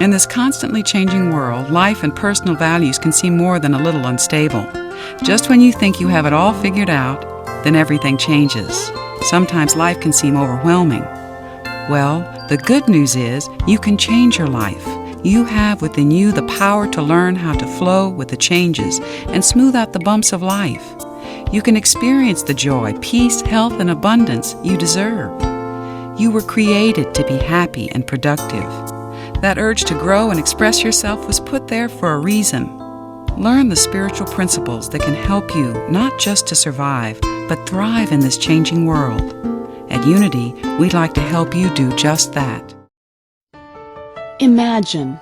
In this constantly changing world, life and personal values can seem more than a little unstable. Just when you think you have it all figured out, then everything changes. Sometimes life can seem overwhelming. Well, the good news is you can change your life. You have within you the power to learn how to flow with the changes and smooth out the bumps of life. You can experience the joy, peace, health, and abundance you deserve. You were created to be happy and productive. That urge to grow and express yourself was put there for a reason. Learn the spiritual principles that can help you not just to survive, but thrive in this changing world. At Unity, we'd like to help you do just that. Imagine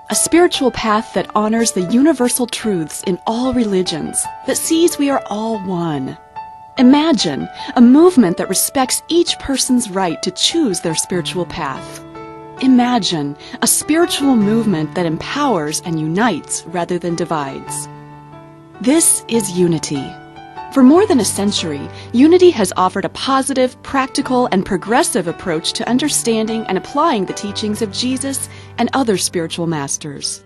a spiritual path that honors the universal truths in all religions, that sees we are all one. Imagine a movement that respects each person's right to choose their spiritual path. Imagine a spiritual movement that empowers and unites rather than divides. This is Unity. For more than a century, Unity has offered a positive, practical, and progressive approach to understanding and applying the teachings of Jesus and other spiritual masters.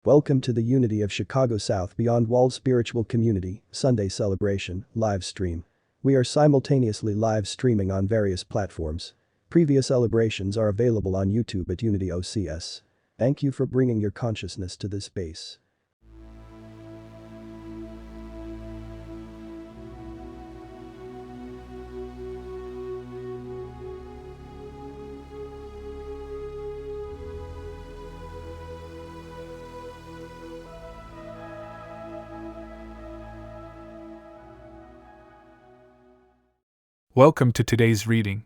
Welcome to the Unity of Chicago South Beyond Walls Spiritual Community Sunday Celebration live stream. We are simultaneously live streaming on various platforms. Previous celebrations are available on YouTube at Unity OCS. Thank you for bringing your consciousness to this space. Welcome to today's reading.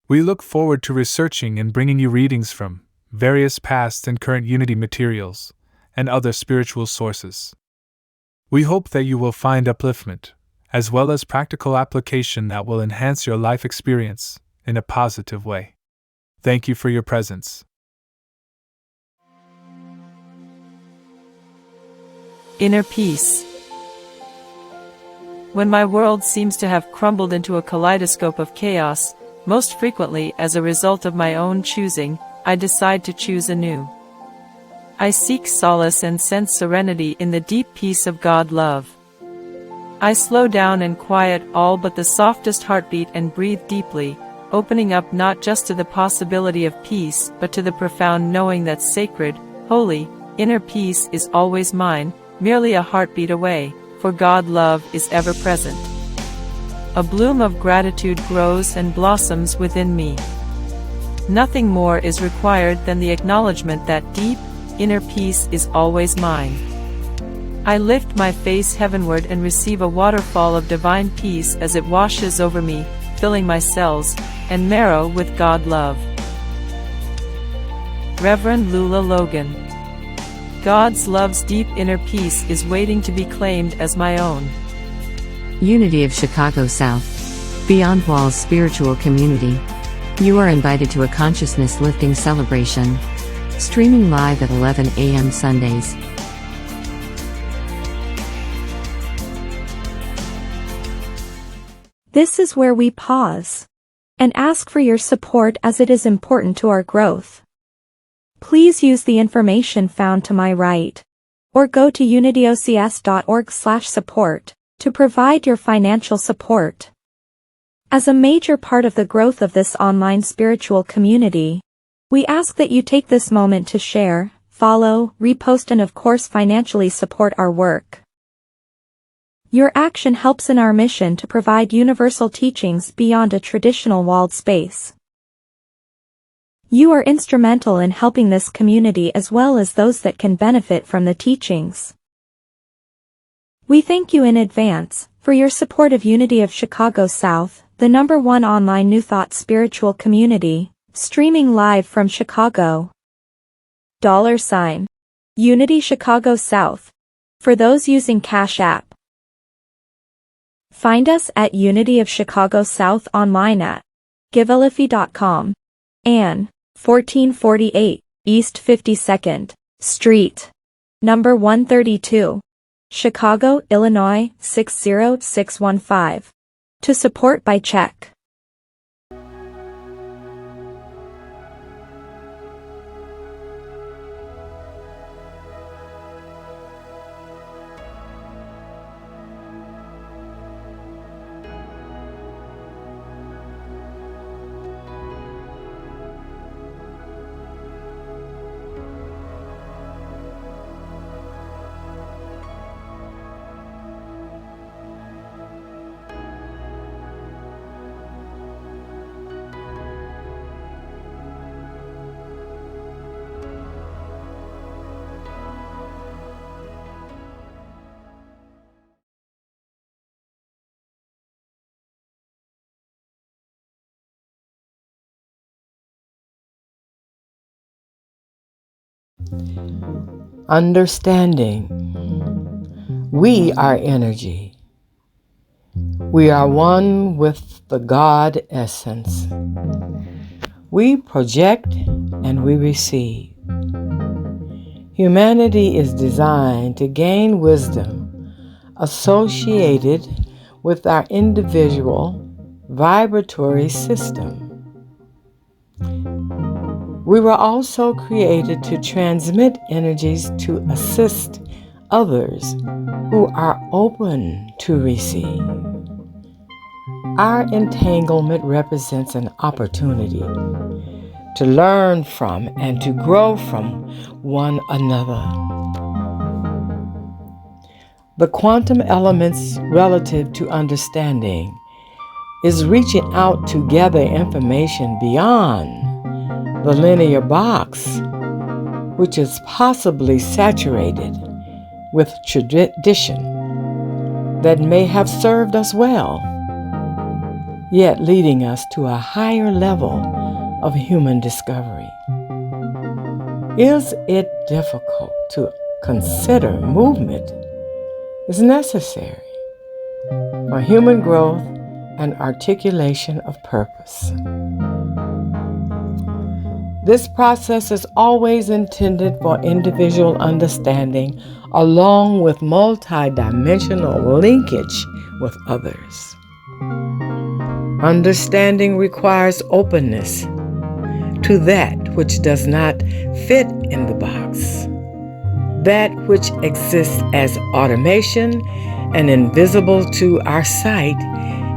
We look forward to researching and bringing you readings from various past and current Unity materials and other spiritual sources. We hope that you will find upliftment, as well as practical application that will enhance your life experience in a positive way. Thank you for your presence. Inner peace. When my world seems to have crumbled into a kaleidoscope of chaos, most frequently as a result of my own choosing, I decide to choose anew. I seek solace and sense serenity in the deep peace of God love. I slow down and quiet all but the softest heartbeat and breathe deeply, opening up not just to the possibility of peace but to the profound knowing that sacred, holy, inner peace is always mine, merely a heartbeat away, for God love is ever present. A bloom of gratitude grows and blossoms within me. Nothing more is required than the acknowledgement that deep, inner peace is always mine. I lift my face heavenward and receive a waterfall of divine peace as it washes over me, filling my cells and marrow with God love. Reverend Lula Logan. God's love's deep inner peace is waiting to be claimed as my own. Unity of Chicago South. Beyond Walls Spiritual Community. You are invited to a consciousness-lifting celebration. Streaming live at 11 a.m. Sundays. This is where we pause and ask for your support as it is important to our growth. Please use the information found to my right, or go to unityocs.org/support to provide your financial support. As a major part of the growth of this online spiritual community, we ask that you take this moment to share, follow, repost, and of course financially support our work. Your action helps in our mission to provide universal teachings beyond a traditional walled space. You are instrumental in helping this community as well as those that can benefit from the teachings. We thank you in advance for your support of Unity of Chicago South, the #1 online New Thought spiritual community, streaming live from Chicago. $, Unity Chicago South. For those using Cash App. Find us at Unity of Chicago South online at givealifi.com and 1448 East 52nd Street, number 132, Chicago, Illinois 60615. To support by check. Understanding. We are energy. We are one with the God essence. We project and we receive. Humanity is designed to gain wisdom associated with our individual vibratory system. We were also created to transmit energies to assist others who are open to receive. Our entanglement represents an opportunity to learn from and to grow from one another. The quantum elements relative to understanding is reaching out to gather information beyond the linear box, which is possibly saturated with tradition that may have served us well, yet leading us to a higher level of human discovery. Is it difficult to consider movement is necessary for human growth and articulation of purpose? This process is always intended for individual understanding along with multidimensional linkage with others. Understanding requires openness to that which does not fit in the box, that which exists as automation and invisible to our sight,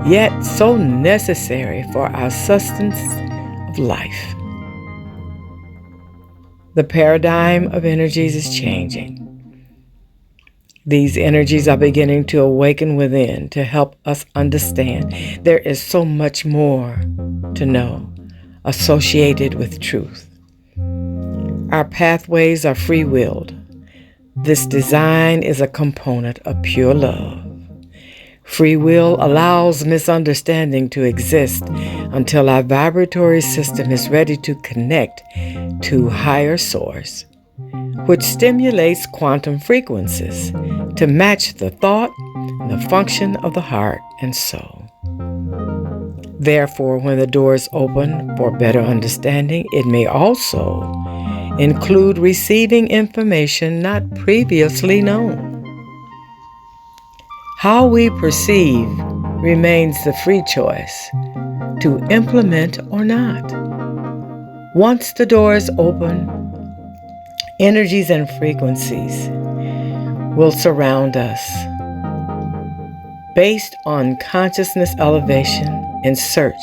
yet so necessary for our sustenance of life. The paradigm of energies is changing. These energies are beginning to awaken within to help us understand there is so much more to know associated with truth. Our pathways are free-willed. This design is a component of pure love. Free will allows misunderstanding to exist until our vibratory system is ready to connect to higher source, which stimulates quantum frequencies to match the thought and the function of the heart and soul. Therefore, when the doors open for better understanding, it may also include receiving information not previously known. How we perceive remains the free choice to implement or not. Once the doors open, energies and frequencies will surround us based on consciousness elevation in search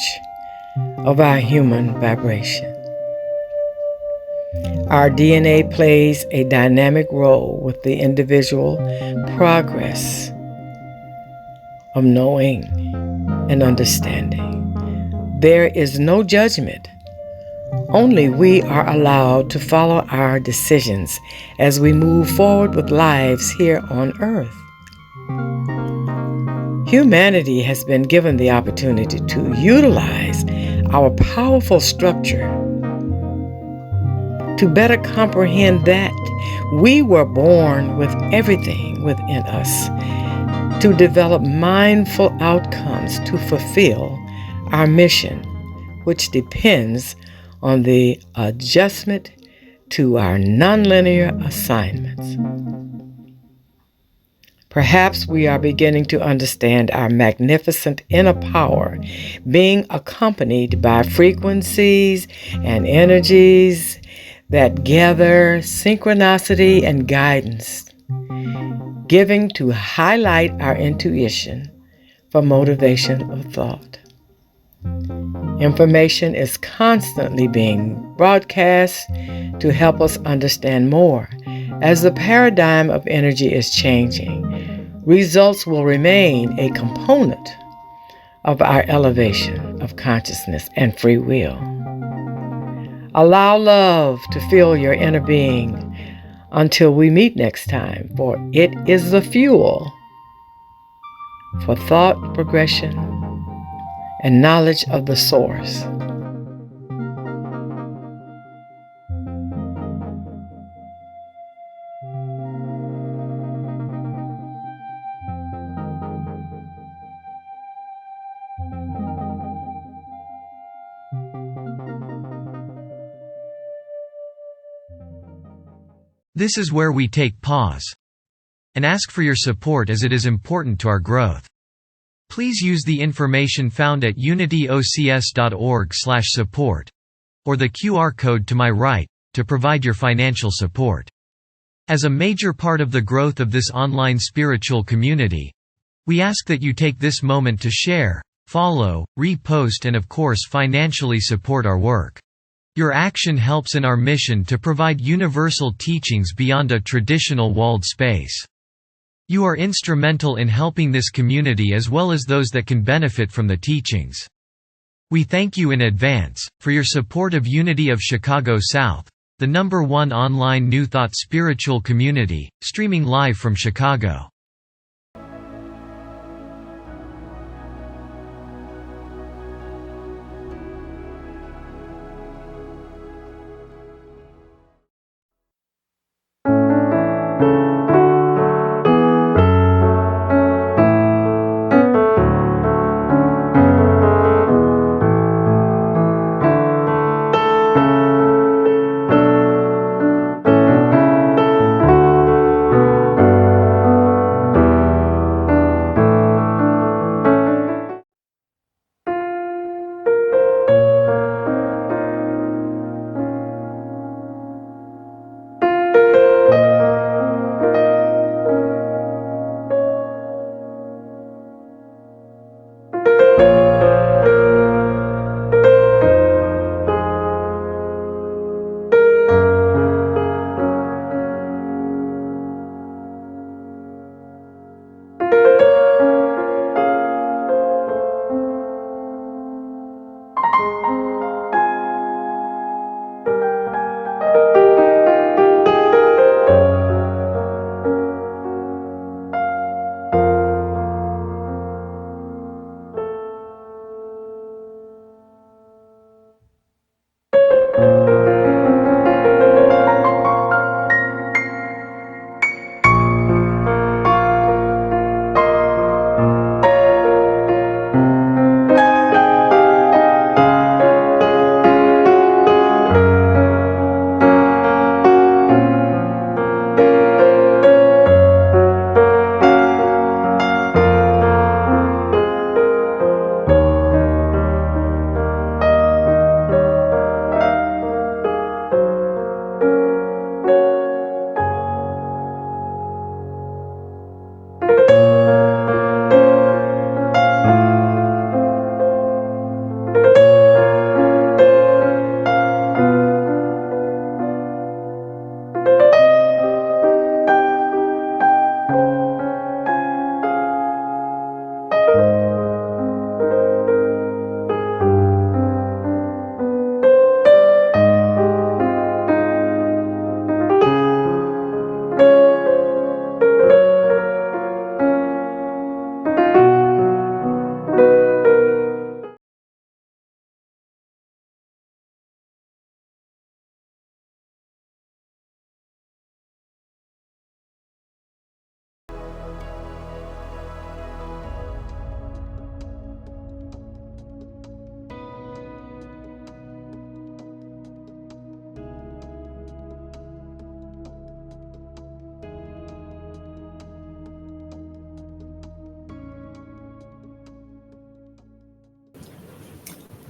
of our human vibration. Our DNA plays a dynamic role with the individual progress of knowing and understanding. There is no judgment. Only we are allowed to follow our decisions as we move forward with lives here on earth. Humanity has been given the opportunity to utilize our powerful structure to better comprehend that we were born with everything within us to develop mindful outcomes to fulfill our mission, which depends on the adjustment to our nonlinear assignments. Perhaps we are beginning to understand our magnificent inner power being accompanied by frequencies and energies that gather synchronicity and guidance, giving to highlight our intuition for motivation of thought. Information is constantly being broadcast to help us understand more. As the paradigm of energy is changing, results will remain a component of our elevation of consciousness and free will. Allow love to fill your inner being until we meet next time, for it is the fuel for thought progression and knowledge of the source. This is where we take pause and ask for your support as it is important to our growth. Please use the information found at unityocs.org/support or the QR code to my right to provide your financial support. As a major part of the growth of this online spiritual community, we ask that you take this moment to share, follow, repost, and of course financially support our work. Your action helps in our mission to provide universal teachings beyond a traditional walled space. You are instrumental in helping this community as well as those that can benefit from the teachings. We thank you in advance for your support of Unity of Chicago South, the #1 online New Thought spiritual community, streaming live from Chicago.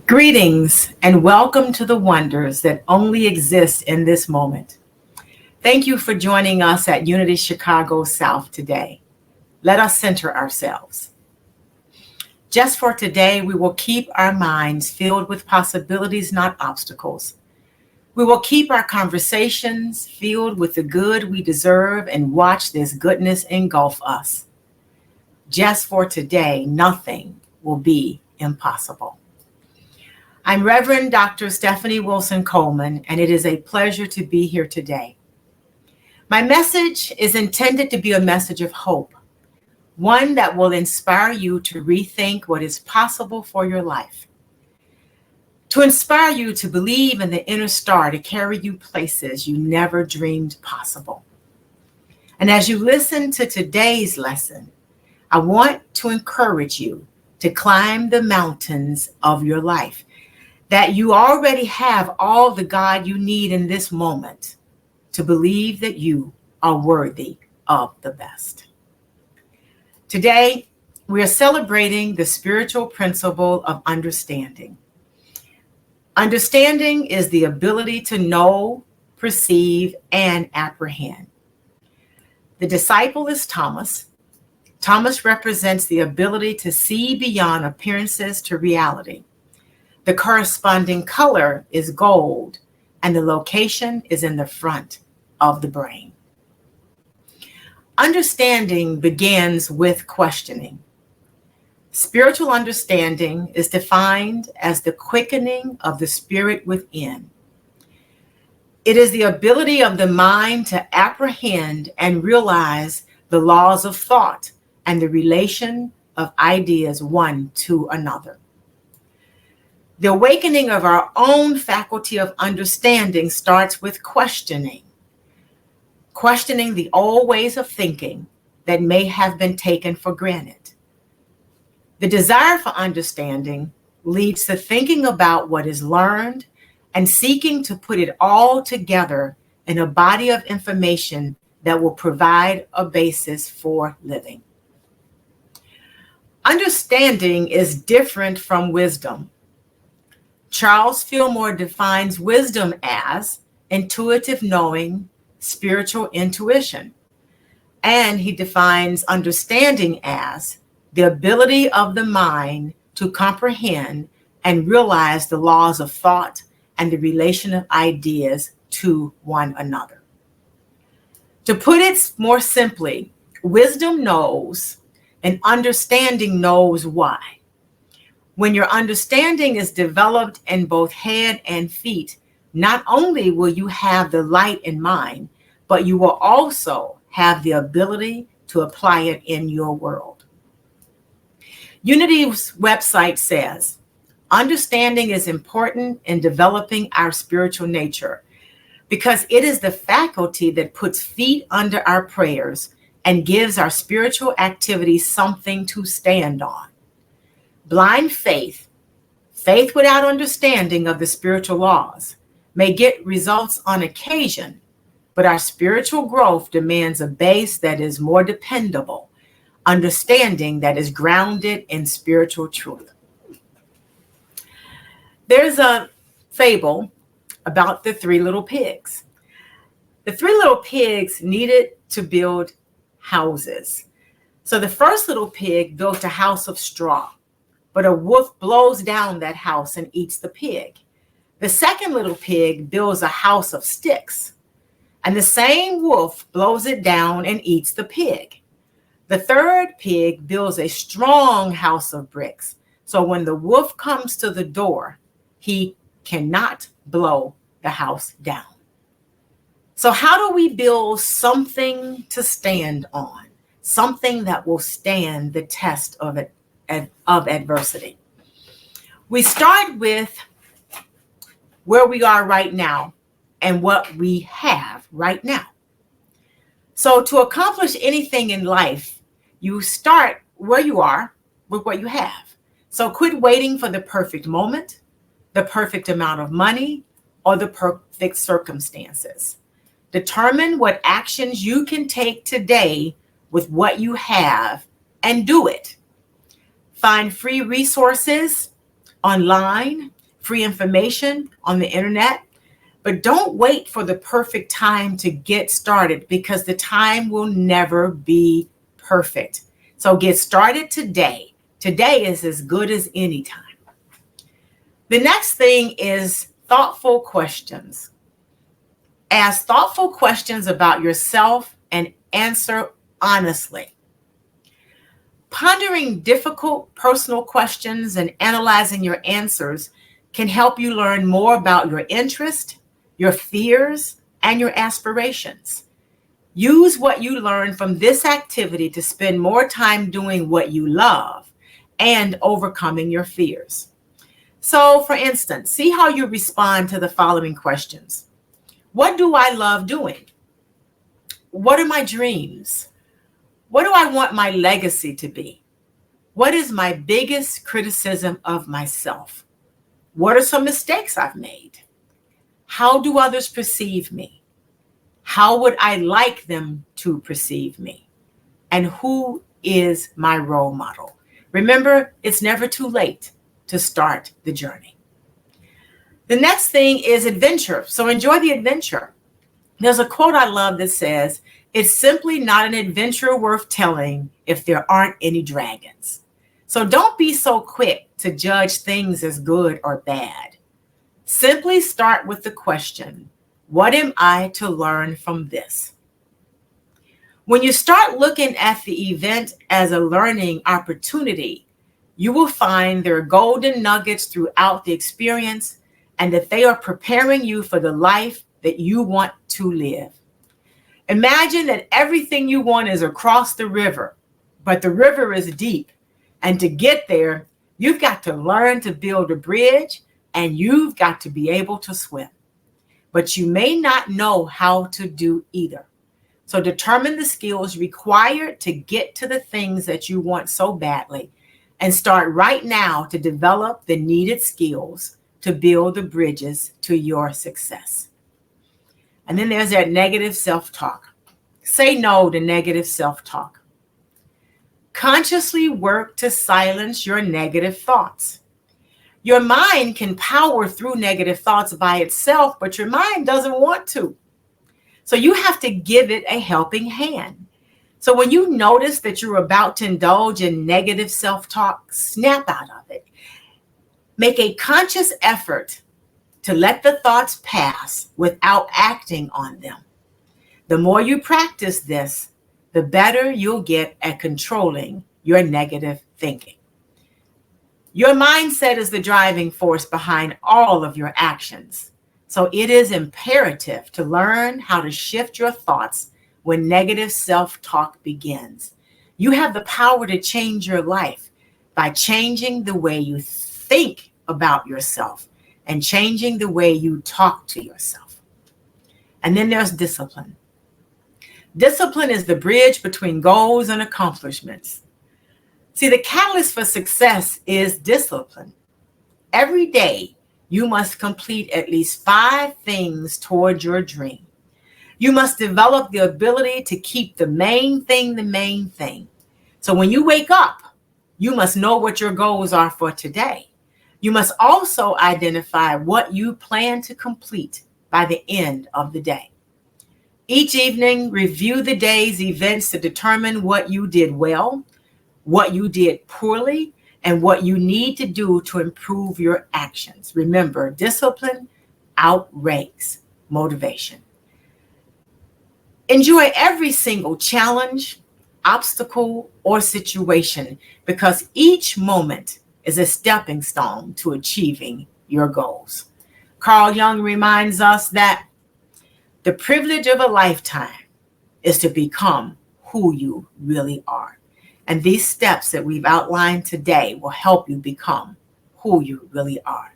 Greetings and welcome to the wonders that only exist in this moment. Thank you for joining us at Unity Chicago South today. Let us center ourselves. Just for today, we will keep our minds filled with possibilities, not obstacles. We will keep our conversations filled with the good we deserve and watch this goodness engulf us. Just for today, nothing will be impossible. I'm Reverend Dr. Stephanie Wilson Coleman, and it is a pleasure to be here today. My message is intended to be a message of hope, one that will inspire you to rethink what is possible for your life, to inspire you to believe in the inner star to carry you places you never dreamed possible. And as you listen to today's lesson, I want to encourage you to climb the mountains of your life, that you already have all the God you need in this moment. to believe that you are worthy of the best. Today, we are celebrating the spiritual principle of understanding. Understanding is the ability to know, perceive, and apprehend. The disciple is Thomas. Thomas represents the ability to see beyond appearances to reality. The corresponding color is gold, and the location is in the front of the brain. Understanding begins with questioning. Spiritual understanding is defined as the quickening of the spirit within. It is the ability of the mind to apprehend and realize the laws of thought and the relation of ideas one to another. The awakening of our own faculty of understanding starts with questioning the old ways of thinking that may have been taken for granted. The desire for understanding leads to thinking about what is learned and seeking to put it all together in a body of information that will provide a basis for living. Understanding is different from wisdom. Charles Fillmore defines wisdom as intuitive knowing, spiritual intuition, and he defines understanding as the ability of the mind to comprehend and realize the laws of thought and the relation of ideas to one another. To put it more simply, wisdom knows and understanding knows why. When your understanding is developed in both head and feet, not only will you have the light in mind, but you will also have the ability to apply it in your world. Unity's website says, understanding is important in developing our spiritual nature because it is the faculty that puts feet under our prayers and gives our spiritual activities something to stand on. Blind faith without understanding of the spiritual laws, may get results on occasion, but our spiritual growth demands a base that is more dependable, understanding that is grounded in spiritual truth. There's a fable about the three little pigs. The three little pigs needed to build houses. So the first little pig built a house of straw, but a wolf blows down that house and eats the pig. The second little pig builds a house of sticks, and the same wolf blows it down and eats the pig. The third pig builds a strong house of bricks, so when the wolf comes to the door, he cannot blow the house down. So how do we build something to stand on, something that will stand the test of adversity? We start with where we are right now and what we have right now. So to accomplish anything in life, you start where you are with what you have. So quit waiting for the perfect moment, the perfect amount of money, or the perfect circumstances. Determine what actions you can take today with what you have and do it. Find free resources online, free information on the internet, but don't wait for the perfect time to get started because the time will never be perfect. So get started today. Today is as good as any time. The next thing is thoughtful questions. Ask thoughtful questions about yourself and answer honestly. Pondering difficult personal questions and analyzing your answers can help you learn more about your interest, your fears, and your aspirations. Use what you learn from this activity to spend more time doing what you love and overcoming your fears. So, for instance, see how you respond to the following questions. What do I love doing? What are my dreams? What do I want my legacy to be? What is my biggest criticism of myself? What are some mistakes I've made? How do others perceive me? How would I like them to perceive me? And who is my role model? Remember, it's never too late to start the journey. The next thing is adventure. So enjoy the adventure. There's a quote I love that says, "It's simply not an adventure worth telling if there aren't any dragons." So don't be so quick to judge things as good or bad. Simply start with the question, what am I to learn from this? When you start looking at the event as a learning opportunity, you will find there are golden nuggets throughout the experience and that they are preparing you for the life that you want to live. Imagine that everything you want is across the river, but the river is deep. And to get there, you've got to learn to build a bridge and you've got to be able to swim. But you may not know how to do either. So determine the skills required to get to the things that you want so badly and start right now to develop the needed skills to build the bridges to your success. And then there's that negative self-talk. Say no to negative self-talk. Consciously work to silence your negative thoughts. Your mind can power through negative thoughts by itself, but your mind doesn't want to. So you have to give it a helping hand. So when you notice that you're about to indulge in negative self-talk, snap out of it. Make a conscious effort to let the thoughts pass without acting on them. The more you practice this, the better you'll get at controlling your negative thinking. Your mindset is the driving force behind all of your actions. So it is imperative to learn how to shift your thoughts when negative self-talk begins. You have the power to change your life by changing the way you think about yourself and changing the way you talk to yourself. And then there's discipline. Discipline is the bridge between goals and accomplishments. See, the catalyst for success is discipline. Every day, you must complete at least 5 things toward your dream. You must develop the ability to keep the main thing the main thing. So when you wake up, you must know what your goals are for today. You must also identify what you plan to complete by the end of the day. Each evening, review the day's events to determine what you did well, what you did poorly, and what you need to do to improve your actions. Remember, discipline outranks motivation. Enjoy every single challenge, obstacle, or situation because each moment is a stepping stone to achieving your goals. Carl Jung reminds us that the privilege of a lifetime is to become who you really are. And these steps that we've outlined today will help you become who you really are.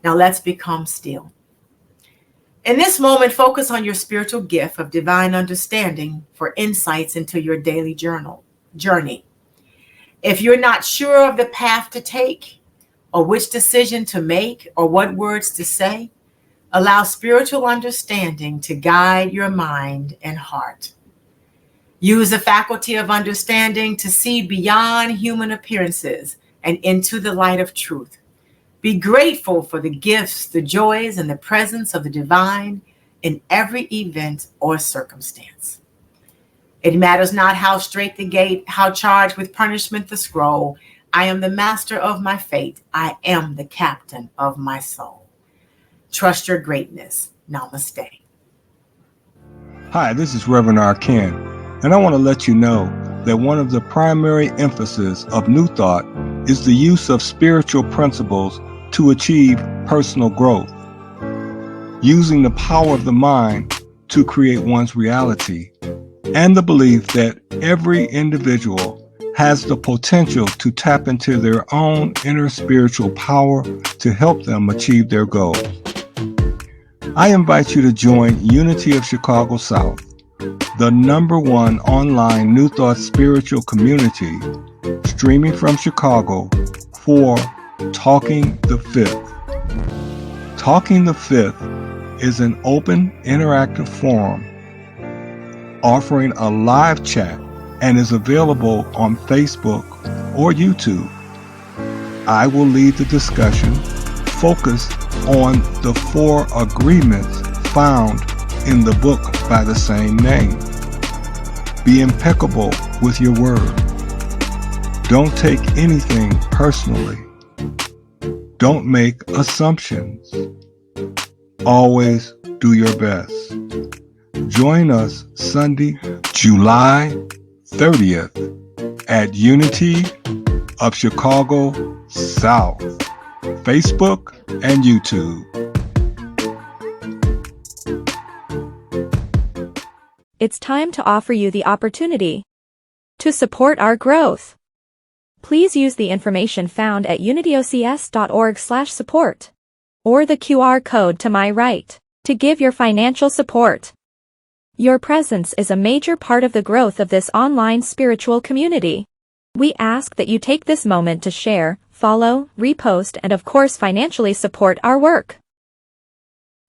Now let's become still. In this moment, focus on your spiritual gift of divine understanding for insights into your daily journey. If you're not sure of the path to take, or which decision to make, or what words to say, allow spiritual understanding to guide your mind and heart. Use the faculty of understanding to see beyond human appearances and into the light of truth. Be grateful for the gifts, the joys, and the presence of the divine in every event or circumstance. It matters not how straight the gate, how charged with punishment the scroll. I am the master of my fate. I am the captain of my soul. Trust your greatness. Namaste. Hi, this is Reverend R. Ken, and I want to let you know that one of the primary emphasis of New Thought is the use of spiritual principles to achieve personal growth, using the power of the mind to create one's reality, and the belief that every individual has the potential to tap into their own inner spiritual power to help them achieve their goals. I invite you to join Unity of Chicago South, the #1 online New Thought spiritual community, streaming from Chicago, for Talking the Fifth. Talking the Fifth is an open, interactive forum offering a live chat and is available on Facebook or YouTube. I will lead the discussion focused on the 4 agreements found in the book by the same name. Be impeccable with your word. Don't take anything personally. Don't make assumptions. Always do your best. Join us Sunday, July 30th at Unity of Chicago South, Facebook and YouTube. It's time to offer you the opportunity to support our growth. Please use the information found at unityocs.org/support or the QR code to my right to give your financial support. Your presence is a major part of the growth of this online spiritual community. We ask that you take this moment to share, follow, repost, and of course financially support our work.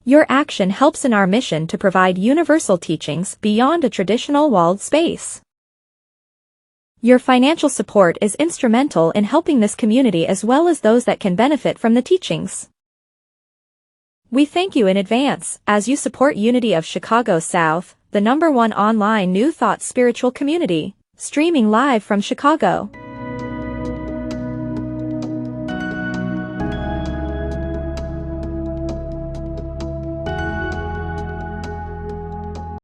Your action helps in our mission to provide universal teachings beyond a traditional walled space. Your financial support is instrumental in helping this community as well as those that can benefit from the teachings. We thank you in advance as you support Unity of Chicago South, the #1 online New Thought spiritual community, streaming live from Chicago.